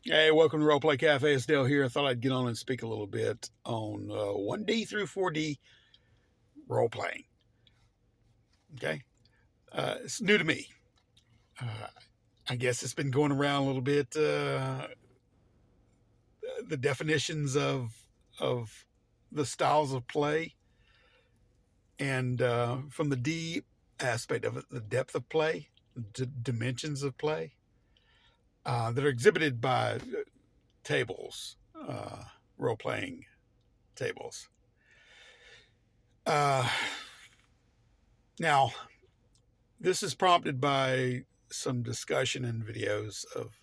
Hey, welcome to Roleplay Cafe. It's Dale here. I thought I'd get on and speak a little bit on 1D through 4D role playing. Okay, it's new to me. Uh, I guess it's been going around a little bit. The definitions of the styles of play, and from the D aspect of it, the depth of play, dimensions of play that are exhibited by tables, role playing tables. Uh, Now, this is prompted by some discussion and videos of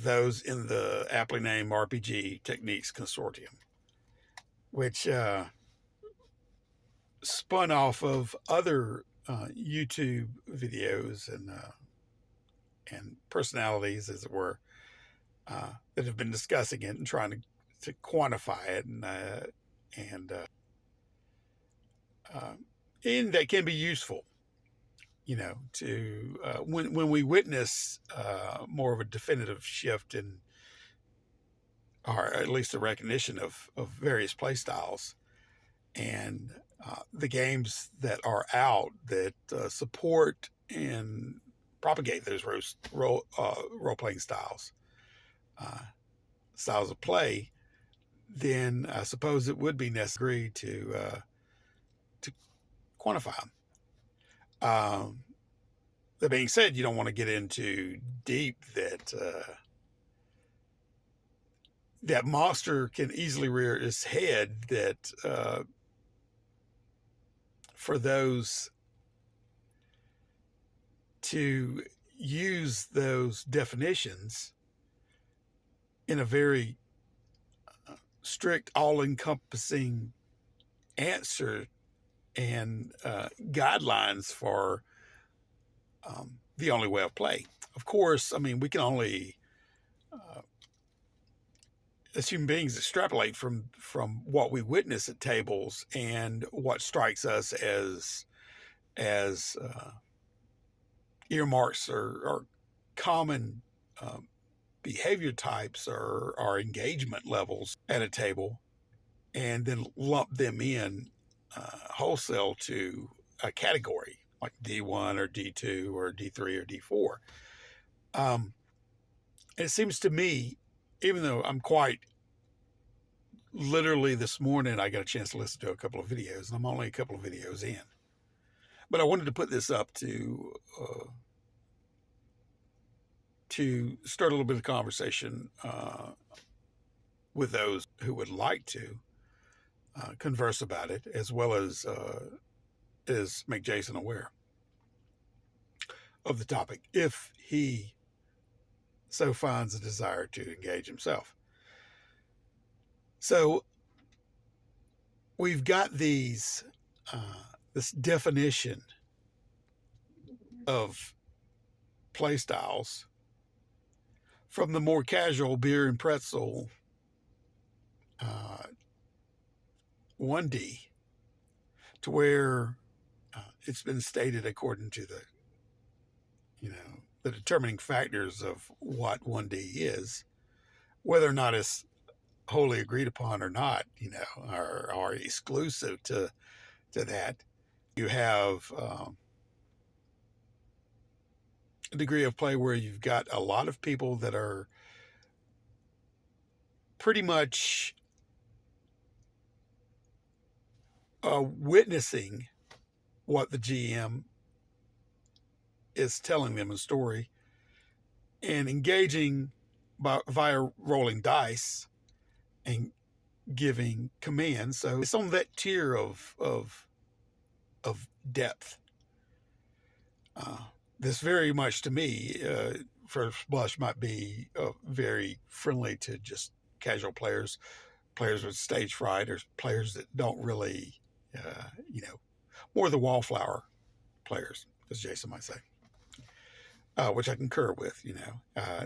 those in the aptly named RPG Techniques Consortium, which spun off of other YouTube videos and personalities, as it were, that have been discussing it and trying to quantify it, and that can be useful, to when we witness more of a definitive shift in, or at least a recognition of various play styles and the games that are out that support and propagate those role-playing styles of play, then I suppose it would be necessary to quantify them. That being said, you don't want to get into deep that monster can easily rear its head, that for those to use those definitions in a very strict, all-encompassing answer and guidelines for the only way of play. Of course, I mean, we can only, as human beings, extrapolate from what we witness at tables and what strikes us as earmarks or common behavior types or engagement levels at a table, and then lump them in wholesale to a category like D1 or D2 or D3 or D4. It seems to me, even though I'm quite literally this morning, I got a chance to listen to a couple of videos, and I'm only a couple of videos in, but I wanted to put this up to start a little bit of conversation with those who would like to converse about it, as well as make Jason aware of the topic, if he so finds a desire to engage himself. So we've got this definition of play styles from the more casual beer and pretzel 1D to where it's been stated, according to the determining factors of what 1D is, whether or not it's wholly agreed upon or not, are exclusive to that. You have a degree of play where you've got a lot of people that are pretty much witnessing what the GM is telling them in story and engaging via rolling dice and giving commands. So it's on that tier of depth. This very much, to me, first blush, might be very friendly to just casual players with stage fright, or players that don't really, more the wallflower players, as Jason might say. Which I concur with,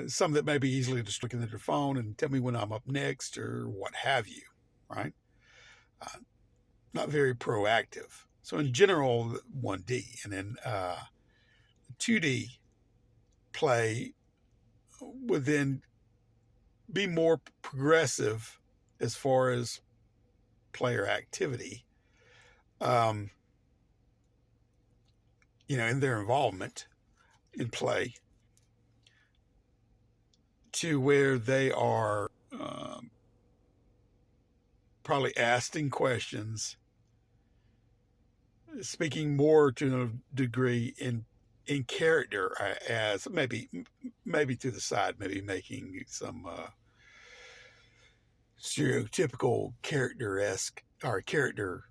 some that may be easily just looking at their phone and tell me when I'm up next or what have you, right? Not very proactive. So in general, 1D, and then 2D play would then be more progressive as far as player activity, um, in their involvement in play, to where they are probably asking questions, speaking more to a degree in character, as maybe to the side, maybe making some stereotypical character-esque or character,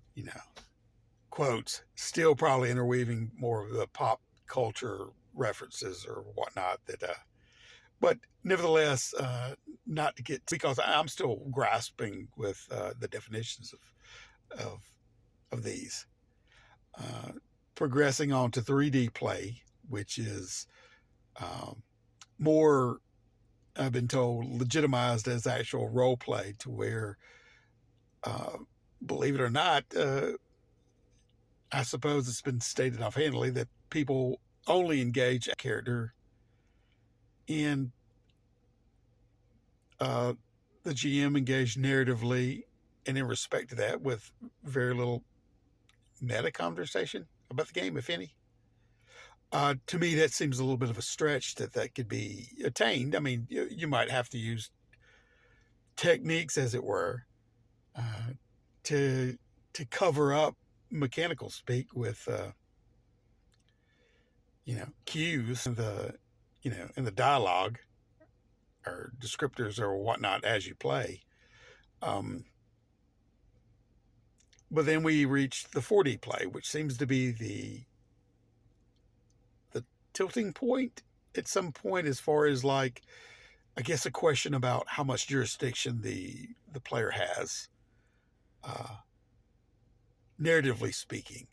quotes, still probably interweaving more of the pop culture references or whatnot that but nevertheless, not to get, because I'm still grasping with the definitions of of these. Uh, Progressing on to 3D play, which is um, more, I've been told, legitimized as actual role play, to where, uh, believe it or not, I suppose it's been stated offhandedly that people only engage a character in uh, the GM engaged narratively, and in respect to that, with very little meta conversation about the game, if any. To me, that seems a little bit of a stretch that could be attained. I mean, you might have to use techniques, as it were, uh, to cover up mechanical speak with cues in the dialogue or descriptors or whatnot as you play. Um, but then we reach the 4D play, which seems to be the tilting point at some point, as far as, like, I guess, a question about how much jurisdiction the player has, uh, narratively speaking,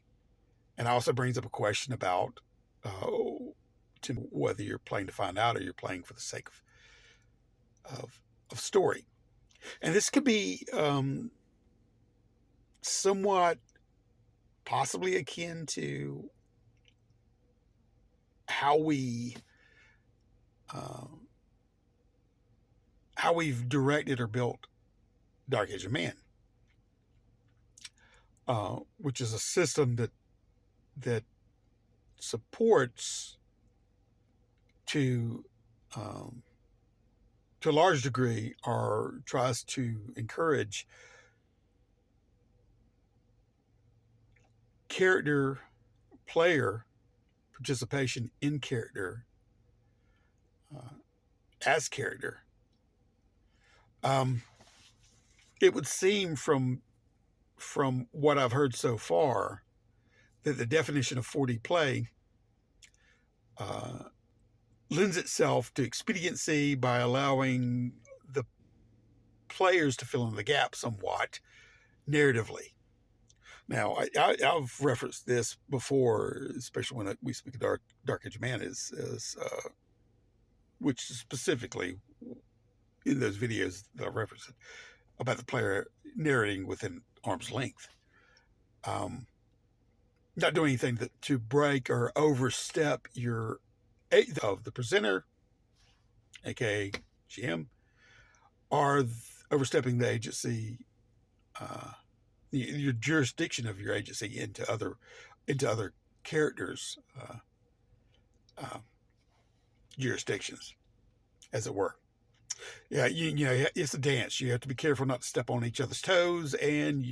and also brings up a question about to whether you're playing to find out or you're playing for the sake of story. And this could be somewhat possibly akin to how um, we've directed or built Dark Age of Man, which is a system that supports to a large degree, or tries to encourage character player participation in character, uh, as character. It would seem from what I've heard so far that the definition of 4D play uh, lends itself to expediency by allowing the players to fill in the gap somewhat narratively. Now, I've referenced this before, especially when we speak of Dark Age of Man, which specifically in those videos that I referenced about the player narrating within arm's length. Not doing anything to break or overstep of the presenter, aka GM, or overstepping the agency, your jurisdiction of your agency into other characters' jurisdictions, as it were. Yeah, it's a dance. You have to be careful not to step on each other's toes, and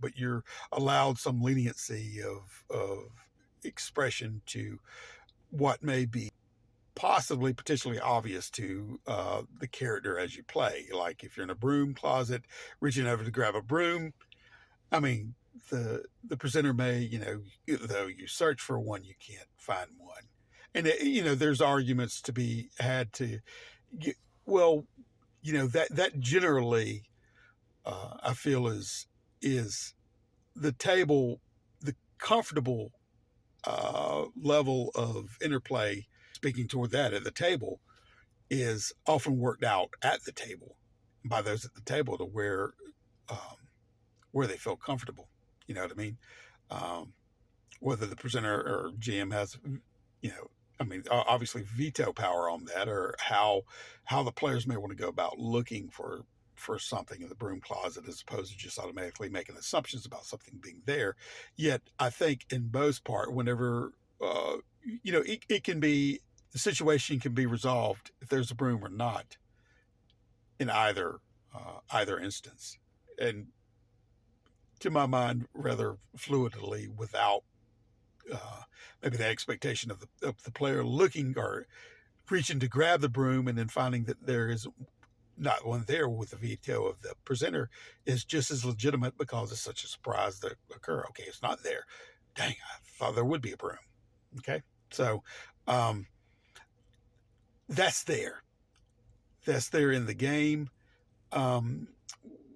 but you're allowed some leniency of expression to what may be possibly potentially obvious to the character as you play. Like, if you're in a broom closet, reaching over to grab a broom, I mean, the presenter may, though you search for one, you can't find one. And there's arguments to be had to get, well, that generally, I feel is the table, the comfortable level of interplay, speaking toward that at the table, is often worked out at the table by those at the table, to where they feel comfortable. You know what I mean? Whether the presenter or GM has, I mean, obviously veto power on that, or how the players may want to go about looking for something in the broom closet as opposed to just automatically making assumptions about something being there. Yet, I think in most part, whenever it can be the situation can be resolved if there's a broom or not in either instance, and to my mind, rather fluidly without uh, maybe the expectation of the player looking or reaching to grab the broom and then finding that there is not one there with the veto of the presenter is just as legitimate because it's such a surprise that occur. Okay, it's not there. Dang, I thought there would be a broom. Okay, so um, that's there. That's there in the game. Um,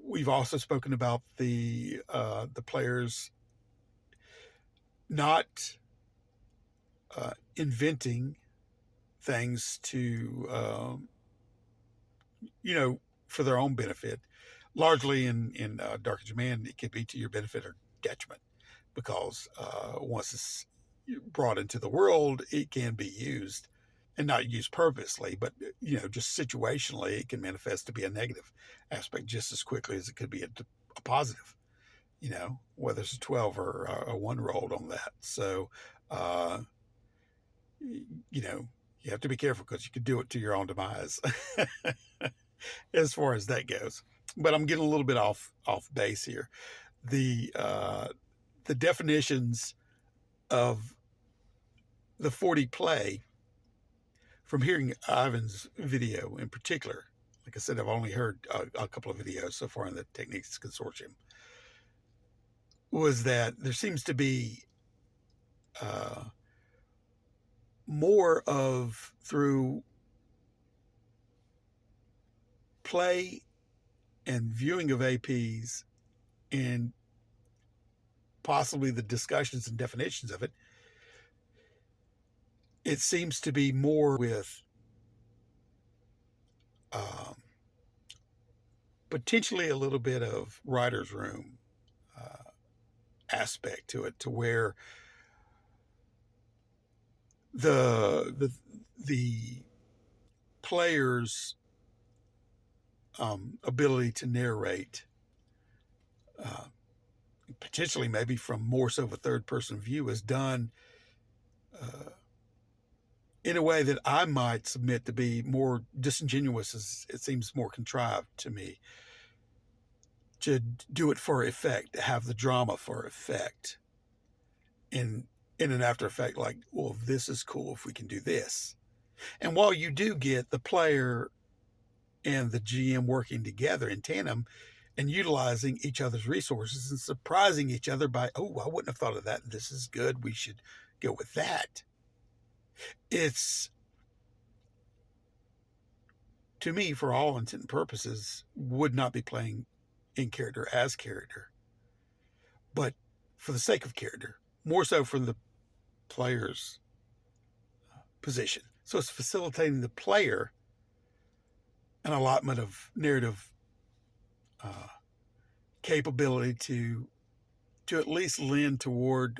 we've also spoken about the players not inventing things to for their own benefit. Largely in Dark Age of Man, it could be to your benefit or detriment because once it's brought into the world, it can be used and not used purposely, but just situationally, it can manifest to be a negative aspect just as quickly as it could be a positive. Whether it's a 12 or a 1 rolled on that. So, uh, you have to be careful because you could do it to your own demise as far as that goes. But I'm getting a little bit off base here. The definitions of the 40 play from hearing Ivan's video in particular. Like I said, I've only heard a couple of videos so far in the Techniques Consortium. Was that there seems to be more of through play and viewing of APs and possibly the discussions and definitions of it, it seems to be more with potentially a little bit of writer's room aspect to it, to where the player's ability to narrate, potentially maybe from more so of a third person view, is done in a way that I might submit to be more disingenuous, as it seems more contrived to me. To do it for effect, to have the drama for effect, in an after effect, like, well, this is cool if we can do this. And while you do get the player and the GM working together in tandem and utilizing each other's resources and surprising each other by, oh, I wouldn't have thought of that. This is good. We should go with that. It's, to me, for all intent and purposes, would not be playing in character as character, but for the sake of character, more so from the player's position. So it's facilitating the player an allotment of narrative capability to at least lend toward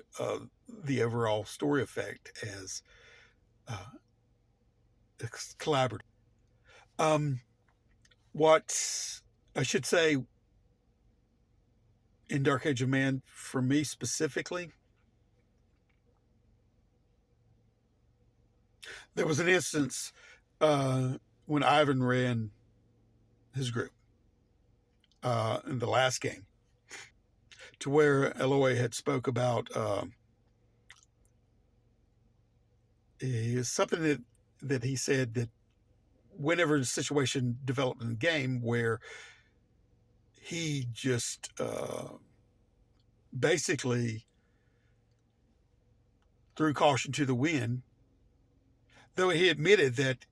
the overall story effect as collaborative. What I should say in Dark Age of Man, for me specifically, there was an instance when Ivan ran his group in the last game, to where Eloy had spoke about something that he said that whenever the situation developed in the game where he just basically threw caution to the wind, though he admitted that,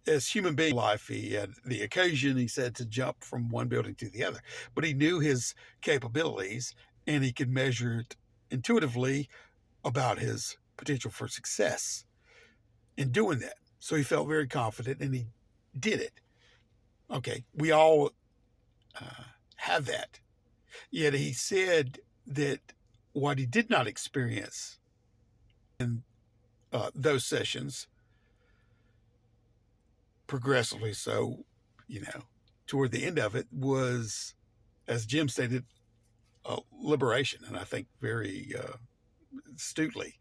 as human being life, he had the occasion, he said, to jump from one building to the other, but he knew his capabilities and he could measure it intuitively about his potential for success in doing that. So he felt very confident and he did it. Okay, we all have that. Yet he said that what he did not experience in those sessions progressively. So, toward the end of it was, as Jim stated, liberation. And I think very astutely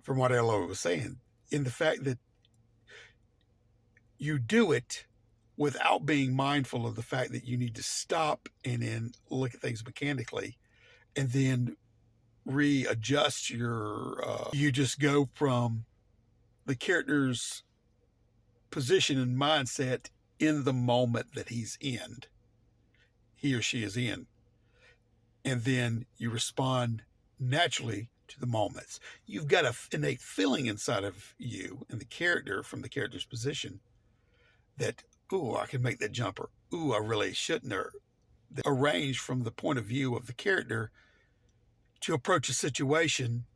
from what Ella was saying, in the fact that you do it without being mindful of the fact that you need to stop and then look at things mechanically and then readjust you just go from the character's position and mindset in the moment that he or she is in. And then you respond naturally to the moments. You've got an innate feeling inside of you and the character from the character's position that, ooh, I can make that jump, or ooh, I really shouldn't, or arranged from the point of view of the character to approach a situation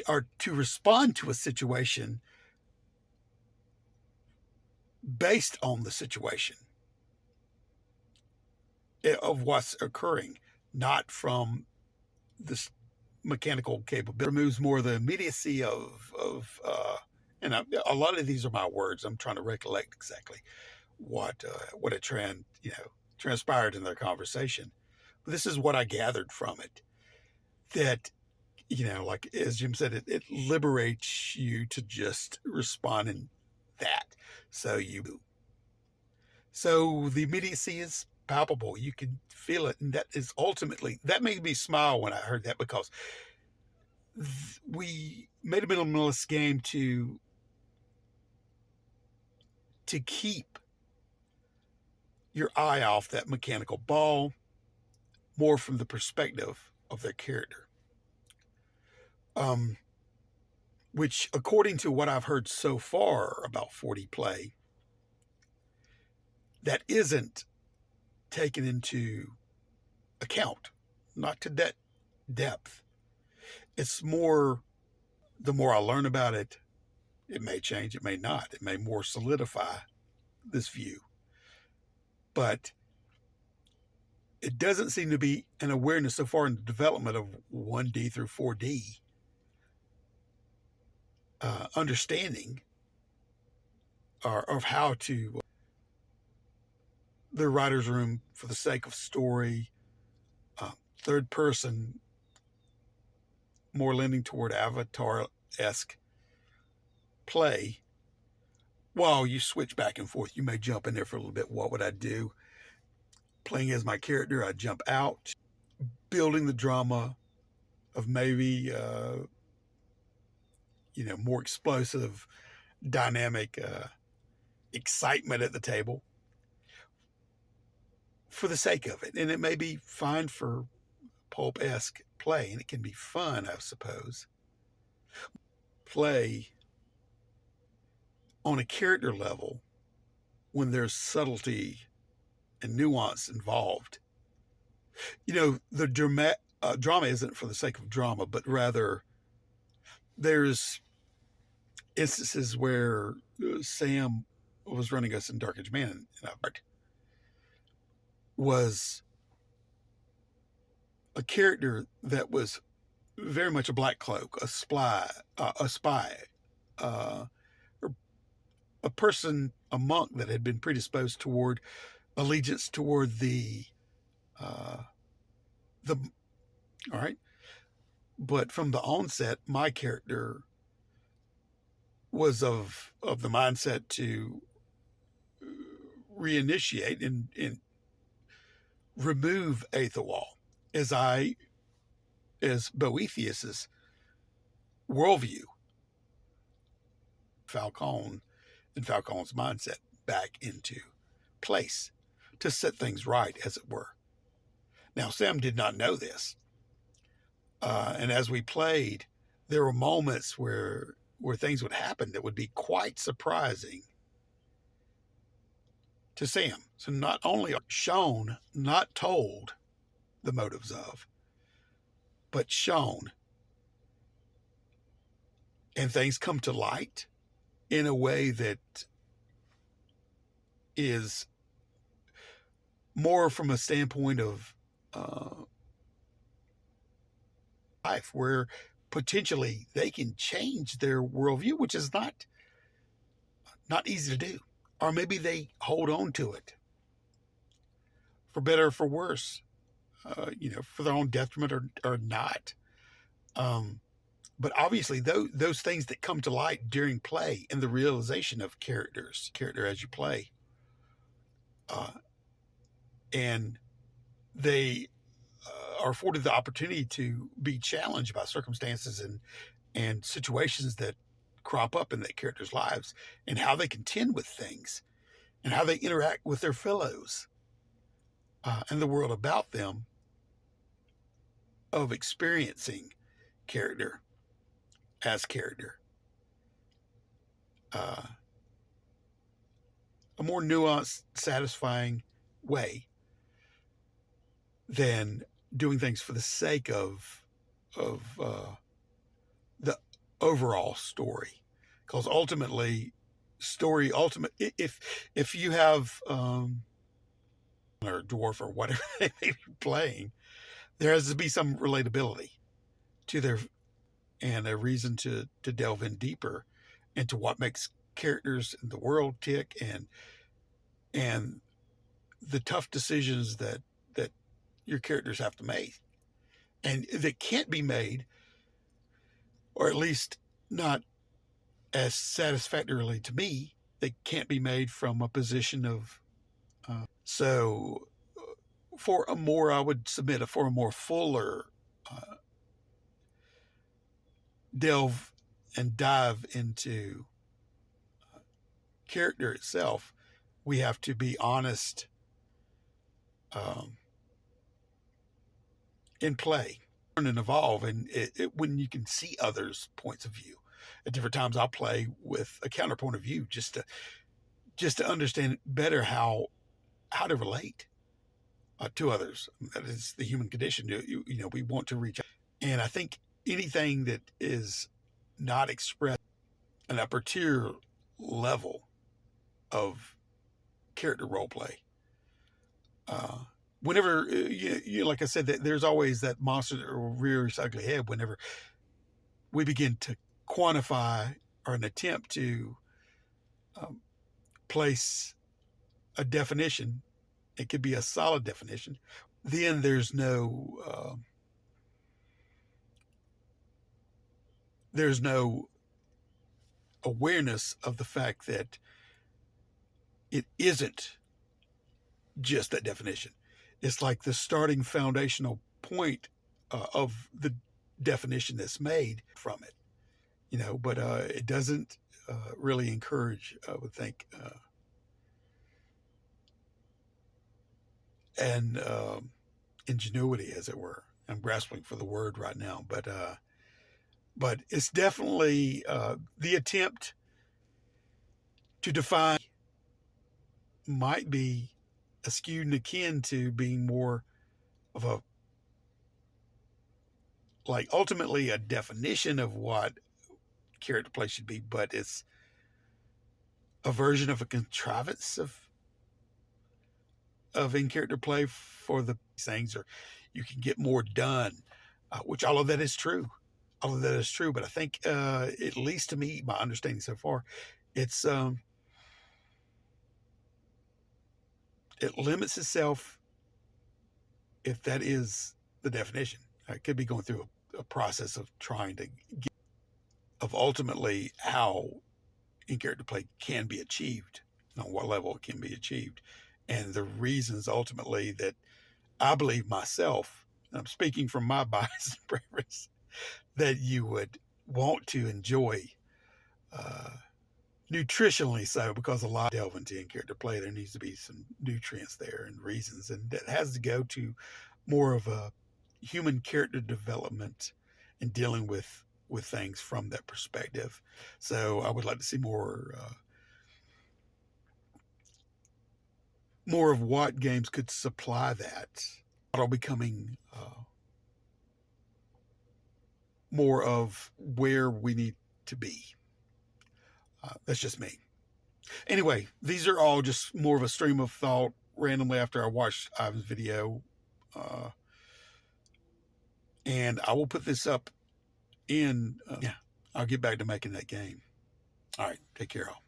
or to respond to a situation based on the situation of what's occurring, not from this mechanical capability. It removes more of the immediacy and a lot of these are my words. I'm trying to recollect exactly what it transpired in their conversation. But this is what I gathered from it. That, like as Jim said, it liberates you to just respond in that. So the immediacy is palpable. You can feel it. And that made me smile when I heard that, because we made a minimalist game to keep your eye off that mechanical ball, more from the perspective of their character. Which, according to what I've heard so far about 4D play, that isn't taken into account, not to that depth. It's more, the more I learn about it, it may change, it may not. It may more solidify this view. But it doesn't seem to be an awareness so far in the development of 1D through 4D understanding of how to the writer's room for the sake of story, third person, more leaning toward Avatar-esque play. While you switch back and forth, you may jump in there for a little bit. What would I do? Playing as my character, I jump out, building the drama of maybe, more explosive, dynamic excitement at the table for the sake of it. And it may be fine for pulp-esque play, and it can be fun, I suppose. Play on a character level when there's subtlety and nuance involved. The drama isn't for the sake of drama, but rather there's instances where Sam was running us in Dark Age Man, and was a character that was very much a black cloak, a spy, a person, a monk that had been predisposed toward allegiance toward all right. But from the onset, my character was of the mindset to reinitiate and remove Aethelwald as Boethius's worldview, Falcone and Falcone's mindset back into place to set things right, as it were. Now, Sam did not know this. And as we played, there were moments where things would happen that would be quite surprising to Sam. So not only shown, not told the motives of, but shown. And things come to light in a way that is more from a standpoint of life, where potentially they can change their worldview, which is not easy to do. Or maybe they hold on to it for better or for worse, for their own detriment or not. But obviously, those things that come to light during play and the realization of character as you play, and they are afforded the opportunity to be challenged by circumstances and situations that crop up in that character's lives, and how they contend with things and how they interact with their fellows and the world about them, of experiencing character as character. A more nuanced, satisfying way than doing things for the sake of the overall story. Because ultimately, if you have or dwarf or whatever they may be playing, there has to be some relatability to their, and a reason to delve in deeper into what makes characters in the world tick, and the tough decisions that your characters have to make, and that can't be made, or at least not as satisfactorily to me, they can't be made from a position of so for a more, I would submit, for a more fuller delve and dive into character itself, we have to be honest in play, learn and evolve. And when you can see others' points of view at different times, I'll play with a counterpoint of view just to understand better how to relate to others. That is the human condition. We want to reach out. And I think anything that is not expressed an upper tier level of character role play, whenever like I said, that there's always that monster that rears ugly head whenever we begin to quantify, or an attempt to place a definition. It could be a solid definition. Then there's no awareness of the fact that it isn't just that definition. It's like the starting foundational point of the definition that's made from it, but it doesn't really encourage, I would think, and ingenuity, as it were. I'm grasping for the word right now, but it's definitely the attempt to define might be skewed and akin to being more of a, like, ultimately a definition of what character play should be, but it's a version of a contrivance of in character play for the things, or you can get more done, which all of that is true. All of that is true, but I think, at least to me, my understanding so far, it's it limits itself, if that is the definition. It could be going through a process of trying to get, of ultimately how in character play can be achieved, on what level it can be achieved, and the reasons ultimately that I believe myself, and I'm speaking from my bias and preference, that you would want to enjoy, nutritionally so, because a lot delve into in character play. There needs to be some nutrients there and reasons, and that has to go to more of a human character development and dealing with things from that perspective. So I would like to see more of what games could supply that, model becoming more of where we need to be. That's just me. Anyway, these are all just more of a stream of thought randomly after I watched Ivan's video. And I will put this up And Yeah. I'll get back to making that game. All right. Take care, all.